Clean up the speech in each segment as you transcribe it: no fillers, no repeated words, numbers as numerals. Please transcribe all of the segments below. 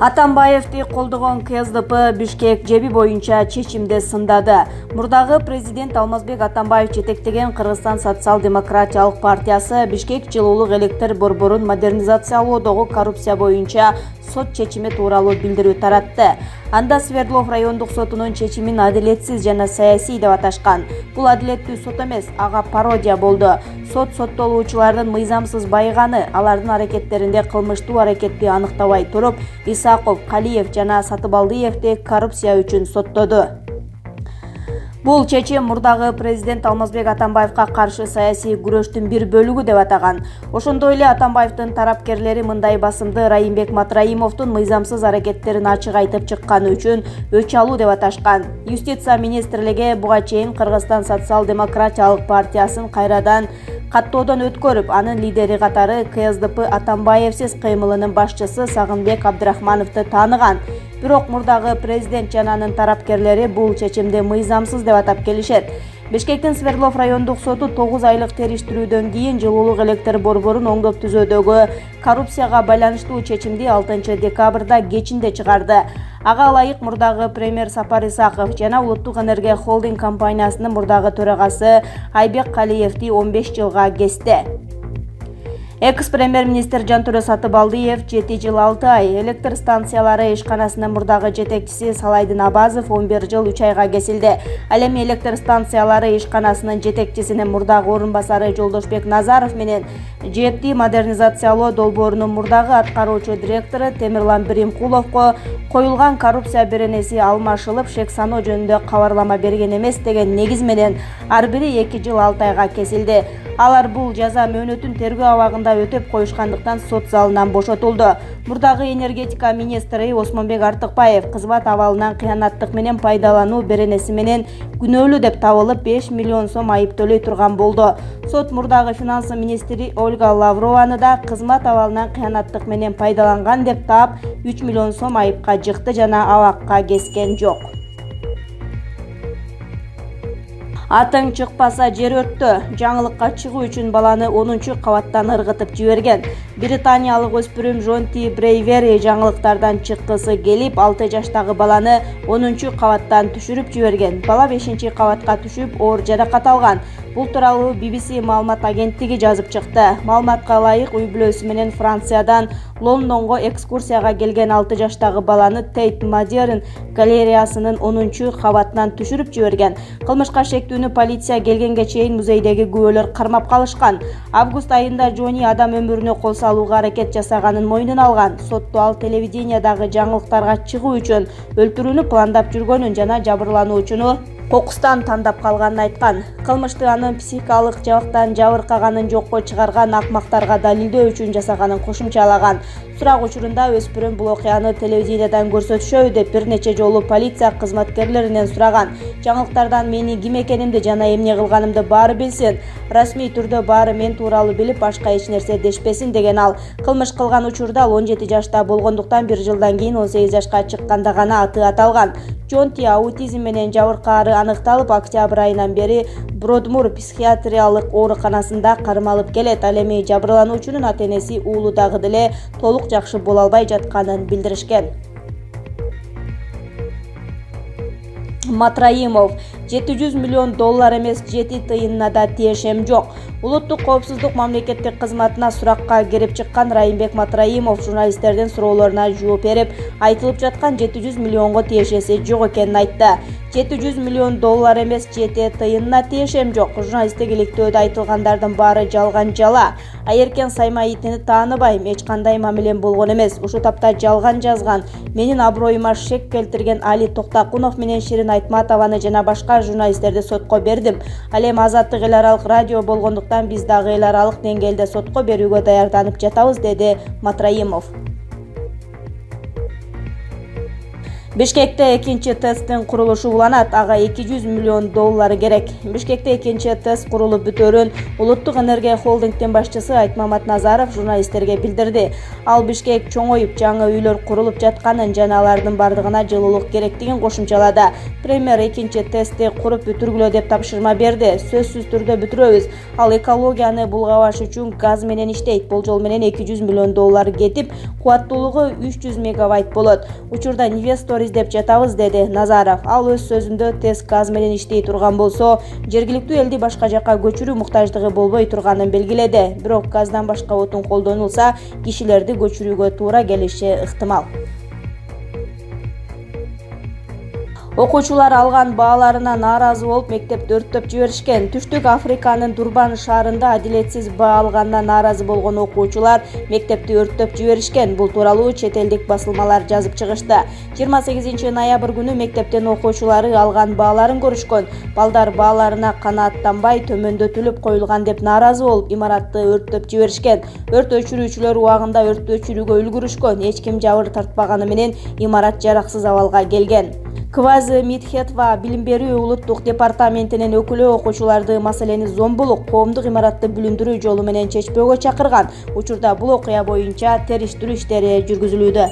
Атамбаевди колдогон КСДП Бишкек жеби боюнча чечимди сындады. Мурдагы президент Алмазбек Атамбаев жетектеген Кыргызстан социал-демократиялык партиясы Бишкек жылуулук электр борборун модернизациялоодогу коррупция боюнча сот чечими тууралуу билдирүү таратты. Анда Свердлов райондук сотунун чечимин адилетсиз жана саясий деп аташкан. Бул адилеттүү сот эмес, ага пародия болду. Сот соттолуучулардын мыйзамсыз байыганы, алардын аракеттеринде кылмыштуу аракетти аныктабай туруп, Исаков, Калиев жана Сатыбалдиевди коррупция үчүн соттоду. Бул чечим мурдагы президент Алмазбек Атамбаевга каршы саясий күрөштүн бир бөлүгү деп атаган. Ошондой эле Атамбаевдин тарапкерлери мындай басымды Райымбек Матраимовдун мыйзамсыз аракеттерин ачык айтып чыкканы үчүн өч алуу деп аташкан. Юстиция министрлиги буга чейин Кыргызстан социал-демократиялык партиясын кайрадан каттоодон өткөрүп, анын лидери катары КСДП Атамбаевсиз кыймылынын башчысы Сагынбек Абдрахмановду тааныган. Бирок мурдагы президент жана анын тарапкерлери бул чечимди мыйзамсыз деп атап келишет. Бишкектин Свердлов райондук соту 9 айлык териштирүүдөн кийин жылуулук электр борборун оңдоп түзөөдөгү коррупцияга байланыштуу чечимди 6 декабрда кечинде чыгарды. Ага ылайык мурдагы премьер Сапар Исаков жана Улуттук энергия холдинг компаниясынын мурдагы төрагасы Айбек Калиевди 15 жылга кести. Экс-премьер-министр Жантөрө Сатыбалдиев 7 жыл 6 ай, электр станциялары ишканасынын мурдагы жетекчиси Салайдын Абазов 11 жыл 3 айга кесилди. Ал эми электр станциялары ишканасынын жетекчисинин мурдагы орун басары Жолдошбек Назаров менен ЖЭБди модернизациялоо долбоорунун мурдагы аткаруучу директору Темирлан Биримкуловго коюлган коррупция беренеси алмашылып, шек саноо жөнүндө кабарлама берген эмес деген негиз менен ар бири 2 жыл 6 айга кесилди. Алар бул жаза мөөнөтүн тергөө абагында өтөп коюшкандыктан сот залынан бошотулду. Мурдагы энергетика министри Осмонбек Артыкбаев кызмат абалынан кыянаттык менен пайдалануу беренеси менен күнөөлүү деп табылып 5 миллион сом айып төлөй турган болду. Сот мурдагы финансы министри Ольга Лаврованы да кызмат абалынан кыянаттык менен пайдаланган деп таап 3 миллион сом айыпка жыкты жана абакка кескен жок. Атың чыкпаса жер өрттө. Жаңылыкка чыгуу үчүн баланы 10-кабаттан ыргытып жиберген. Британиялык өспүрүм Жонти Брейвери жаңылыктардан чыккысы келип, 6 жаштагы баланы 10-кабаттан түшүрүп жиберген. Бала 5-кабатка түшүп, оор жаракат алган. Бул тууралуу BBC маалымат агенттиги жазып чыкты. Маалыматка ылайык, үй бүлөсү менен Франциядан Лондонго экскурсияга келген 6 жаштагы баланы Тейт Модерн галереясынын 10-кабатынан түшүрүп жиберген. Кылмышка шектүүнү полиция келгенге чейин музейдеги күбөлөр кармап калышкан. Август айында Жони адам өмүрүнө кол салууга аракет жасаганын мойнуна алган. Сотто ал телевидениядагы жаңылыктарга чыгуу үчүн өлтүрүүнү пландап жүргөнүн жана жабырлануучуну кокустан тандап калганын айткан. Кылмышты анын психикалык жабыктан жабыркаганын жокко чыгарган акмактарга далилдөө үчүн жасаганын кошумчалаган. Сурак учурунда өспүрүм бул окуяны телевидениядан көрсөтүшөбү деп бир нече жолу полиция кызматкерлеринен сураган. Жаңылыктардан мени ким экенимди жана эмне кылганымды баары билсин. Расмий түрдө баары мен тууралуу билип, башка эч нерсе дешпесин деген ал. Кылмыш кылган учурда 17 жашта болгондуктан 1 жылдан кийин 18 жашка чыкканда гана аты аталган. Джонти аутизм менен жабыркаары аныкталып, октябрь айынан бери Бродмур психиатриялык ооруканасында кармалып келет. Ал эми жабырлануучунун ата-энеси уулу дагы деле толук жакшы боло албай жатканын билдиришкен. Матраимов 700 миллион доллар эмес 7 тыйынына да тиешем жок. Улуттук коопсуздук мамлекеттик кызматына суракка кирип чыккан Райымбек Матраимов журналисттердин суроолоруна жооп берип, айтылып жаткан 700 миллионго тиешеси жок экенин айтты. 700 миллион доллар эмес 7 тыйынына тиешем жок. Журналисттик иликтөөдө айтылгандардын баары жалган жала. Айеркен Саймаитини тааныбайм, эч кандай мамилем болгон эмес. Ушул тапта жалган жазган. Менин аброюма шек келтирген Али Токтакунов менен Ширин Айтматованы жана башка журналисттерди сотко бердим. Ал эми Азаттык эл аралык радио болгондуктан биз дагы эл аралык деңгээлде сотко берүүгө даярданып жатабыз, деди Матраимов. Бишкекте экинчи ТЭЦтин курулушу уланат, ага $200 миллион керек. Бишкекте экинчи ТЭЦ курулуп бүтөөрүн Улуттук энергия холдингдин башчысы Айтмамат Назаров журналисттерге билдирди. Ал Бишкек чоңоюп, жаңы үйлөр курулуп жатканын жана алардын бардыгына жылуулук керектигин кошумчалады. Премьер экинчи ТЭЦти куруп бүтүргүлө деп тапшырма берди. Сөзсүз түрдө бүтүрөбүз. Ал экологияны булгабаш үчүн газ менен иштейт. Болжол менен $200 миллион кетип, кубаттуулугу 300 мегавайт болот. Учурда инвестор издеп жатабыз, деди Назаров. Ал өз сөзүндө ТЭЦ газ менен иштей турган болсо, жергиликтүү элди башка жакка көчүрүү муктаждыгы болбой турганын белгиледи. Бирок газдан башка отун колдонулса, кишилерди көчүрүүгө туура келиши ыктымал. Окуучулар алган бааларына нааразы болуп мектепти өрттөп жиберишкен. Түштүк Африканын Дурбан шаарында адилетсиз баа алганына нааразы болгон окуучулар мектепти өрттөп жиберишкен. Бул тууралуу чет элдик басылмалар жазып чыгышты. 28 ноябрь күнү мектептин окуучулары алган бааларын көрүшкөн. Балдар бааларына канааттанбай төмөндөтүлүп коюлган деп нааразы болуп, имаратты өрттөп жиберишкен. Өрт өчүрүүчүлөр убагында өрттү өчүрүүгө үлгүрүшкөн. Эч ким жабыр тартпаганы менен имарат жараксыз абалга келген. Квази Мидхетва билим берүү улуттук департаментинин өкүлү окуучуларды маселени зомбулук, коомдук имаратты бүлүндүрүү жолу менен чечпөөгө чакырган. Учурда бул окуя боюнча териштирүү иштери жүргүзүлүүдө.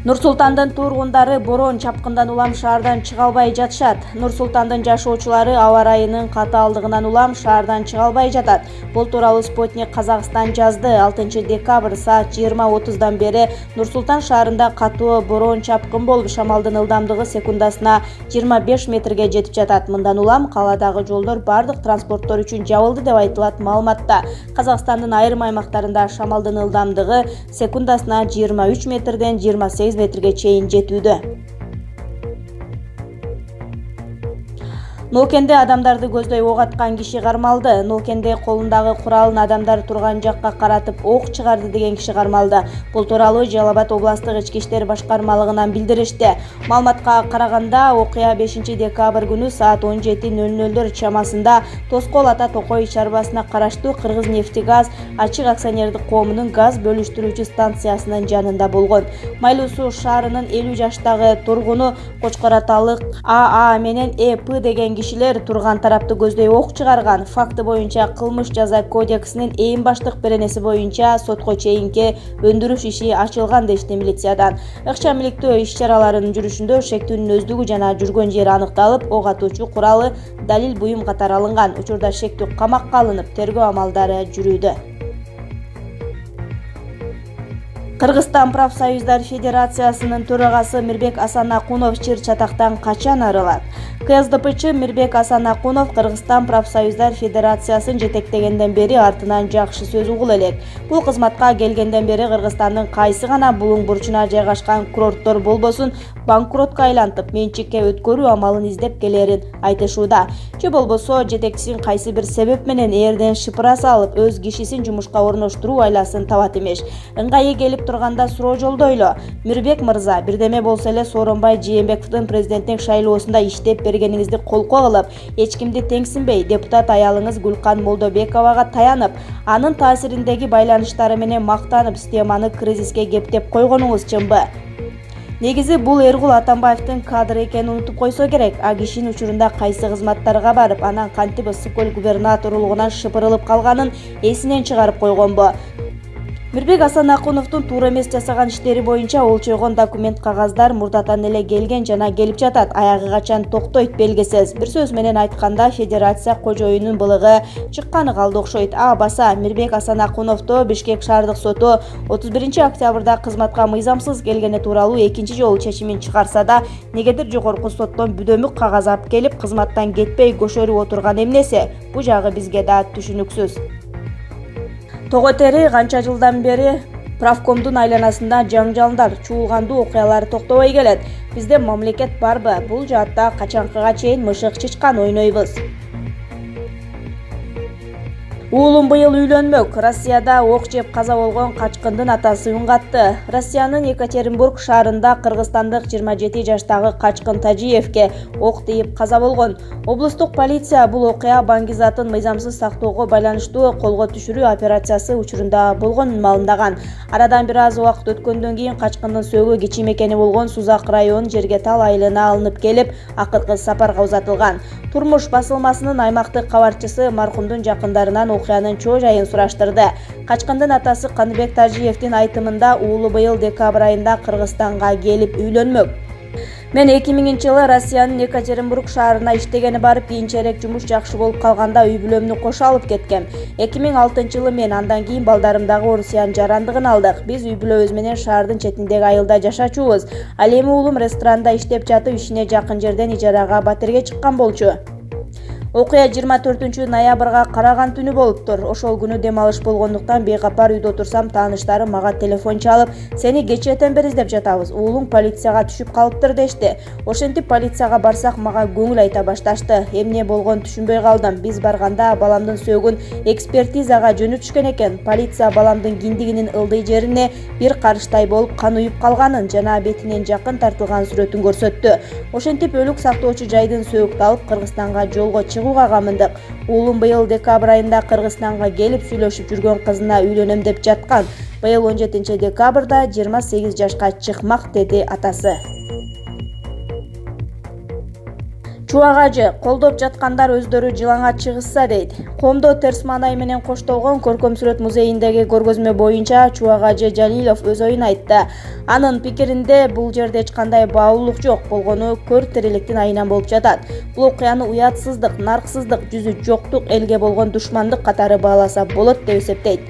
Нур-Султандын тургундары борон чапкындан улам шаардан чыга албай жатышат. Нур-Султандын жашоочулары аба ырайынын катаалдыгынан улам шаардан чыга албай жатат. Бул тууралуу Спутник Казакстан жазды. 6 декабрь саат 20:30дан бери Нур-Султан шаарында катуу борон чапкын болуп, шамалдын ылдамдыгы секундасына 25 метрге жетип жатат. Мындан улам кааладагы жолдор бардык транспорттор үчүн жабылды деп айтылат маалыматта. Казакстандын айрым аймактарында шамалдын ылдамдыгы секундасына 23 метрден 28 метрге чейин жетүүдө. Нокенде адамдарды көздөй ок аткан киши кармалды. Нокенде колундагы куралын адамдар турган жакка каратып ок чыгарды деген киши кармалды. Бул тууралуу Жалал Абад областык ички иштер башкармалыгынан билдиришти. Маалыматка караганда, окуя 5 декабрь күнү саат 17:00 чамасында Тоскол Ата Токой чарбасына караштуу Кыргыз-Нефтегаз ачык акционердик коомунун газ бөлүштүрүүчү станциясынын жанында болгон. Майлуу Суу шаарынын 50 жаштагы тургуну Кочкораталык АА менен ЭП деген кишилер турган тарапты көздөй ок чыгарган. Факты боюнча кылмыш жаза кодексинин эң баштык беренеси боюнча сотко чейинки өндүрүш иши ачылган дешти милициядан. Ыкчам иликтөө иш-чараларынын жүрүшүндө шектүүнүн өздүгү жана жүргөн жери аныкталып, ок атуучу куралы, далил буюм катары алынган. Учурда шектүү камакка алынып, тергөө амалдары жүрүүдө. Кыргызстан профсоюздар федерациясынын төрагасы Мирбек Асанакунов чыр-чатактан качан арылат? КСДПчы Мирбек Асанакунов Кыргызстан профсоюздар федерациясын жетектегенден бери артынан жакшы сөз угул элек. Бул кызматка келгенден бери Кыргызстандын кайсы гана булуң бурчуна жайгашкан курорттор болбосун банкротко айлантып, менчикке өткөрүү амалын издеп келерин айтышууда. Же болбосо жетекчисин кайсы бир себеп менен эрден шыпыра салып, өз кишисин жумушка орноштуруу айласын табат эмеш. Ыңгайы келип турганда суроо жолдойлу. Мирбек мырза, бирдеме болсо эле Сооронбай Жээнбековдун президенттик шайлоосунда иштеп бергениңизди колко кылып, эч кимди теңсинбей, депутат аялыңыз Гүлкан Молдобековага таянып, анын таасириндеги байланыштары менен мактанып, системаны кризиске кептеп койгонуңуз чынбы? Негизи бул Эргул Атамбаевдин кадры экенин унутуп койсо керек. А кишинин учурунда кайсы кызматтарга барып, анан кантип Ысык көл губернаторлугунан шыпырылып калганын эсинен чыгарып койгонбу? Мирбек Асанакуновдун туура эмес жасаган иштери боюнча олчойгон документ кагаздар мурдатан эле келген жана келип жатат. Аягы качан токтойт белгисиз. Бир сөз менен айтканда, федерация кожоюнун былыгы чыкканы калды окшойт. Баса Мирбек Асанакуновду Бишкек шаардык соту 31 октябрда кызматка мыйзамсыз келгени тууралуу экинчи жолу чечимин чыгарса да, негедир жогорку соттон бүдөмүк кагаз алып келип, кызматтан кетпей көшөрүп отурган эмнеси? Бул жагы бизге да түшүнүксүз. Тоготери канча жылдан бери правкомдун айланасында жаңжалдар, чуулгандуу окуялар токтобой келет. Бизде мамлекет барбы? Бул жаатта качанкыга чейин мышык чычкан ойнойбуз. Уулум быйыл үйлөнмөк. Россияда ок жеп каза болгон качкындын атасы үн катты. Россиянын Екатеринбург шаарында кыргызстандык 27 жаштагы Качкын Тажиевке ок тийип каза болгон. Облустук полиция бул окуя баңгизатын мыйзамсыз сактоого байланыштуу колго түшүрүү операциясы учурунда болгонун маалымдаган. Арадан бир аз убакыт өткөндөн кийин Качкындын сөөгү кичи мекени болгон Сузак районунун Жергетал айылына алынып келип, акыркы сапарга узатылган. Турмуш басылмасынын аймактык кабарчысы маркумдун жакындарынан окуянын чоо жайын сураштырды. Качкындын атасы Каныбек Тажиевдин айтымында уулу быйыл декабрь айында Кыргызстанга келип үйлөнмөк. Мен 2000-жылы Россиянын Екатеринбург шаарына иштегени барып, кийинчерээк жумуш жакшы болуп калганда үй бүлөмдү кошо алып кеткем. 2006-жылы мен андан кийин балдарымдагы Орусиянын жарандыгын алдык. Биз үй бүлөбүз менен шаардын четиндеги айылда жашачубуз. Ал эми уулум ресторанда иштеп жатып, ишине жакын жерден ижарага батирге чыккан болчу. Окуя 24 ноябрга караган түнү болуптур. Ошол күнү дем алыш болгондуктан бейкапар үйдө отурсам, тааныштарым мага телефон чалып, "Сени кечээден бери издеп жатабыз. Уулуң полицияга түшүп калыптыр" дешти. Ошентип полицияга барсак, мага көңүл айта башташты. Эмне болгонун түшүнбөй калдым. Биз барганда баламдын сөөгүн экспертизага жөнөтүшкөн экен. Полиция баламдын киндигинин ылдый жерине бир карыштай болуп кан уюп калганын жана бетинен жакын тартылган сүрөтүн көрсөттү. Ошентип өлүк сактоочу жайдын сөөгүн алып Кыргызстанга жолго мындык. Уулум быйыл декабрь айында Кыргызстанга келип сүйлөшүп жүргөн кызына үйлөнөм деп жаткан. Быйыл 17 декабрда 28 жашка чыкмак, деди атасы. Чубагажы колдоп жаткандар өздөрү жылаңа чыгышса дейт. Комдо терс маанай менен коштолгон Көркөм сүрөт музейиндеги көргөзмө боюнча Чубагажы Жалилов өз оюн айтты. Анын пикиринде бул жерде эч кандай баалуулук жок болгону көр тириликтин айынан болуп жатат. Бул окуяны уятсыздык, нарксыздык, жүзү жоктук, элге болгон душмандык катары бааласа болот деп эсептейт.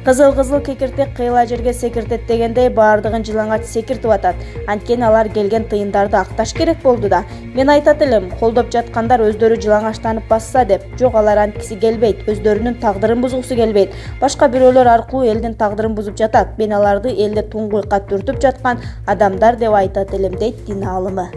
Кызыл кекиртек кыйла жерге секиртет дегендей баардыгын жылаңач секиртип атат. Анткени алар келген тыйындарды акташ керек болду да. Мен айтат элем, колдоп жаткандар өздөрү жылаңачтанып басса деп. Жок, алар анткиси келбейт, өздөрүнүн тагдырын бузгусу келбейт. Башка бирөөлөр аркылуу элдин тагдырын бузуп жатат. Мен аларды элди туңгуйкка түртүп жаткан адамдар деп айтат элем, дейт дин аалымы.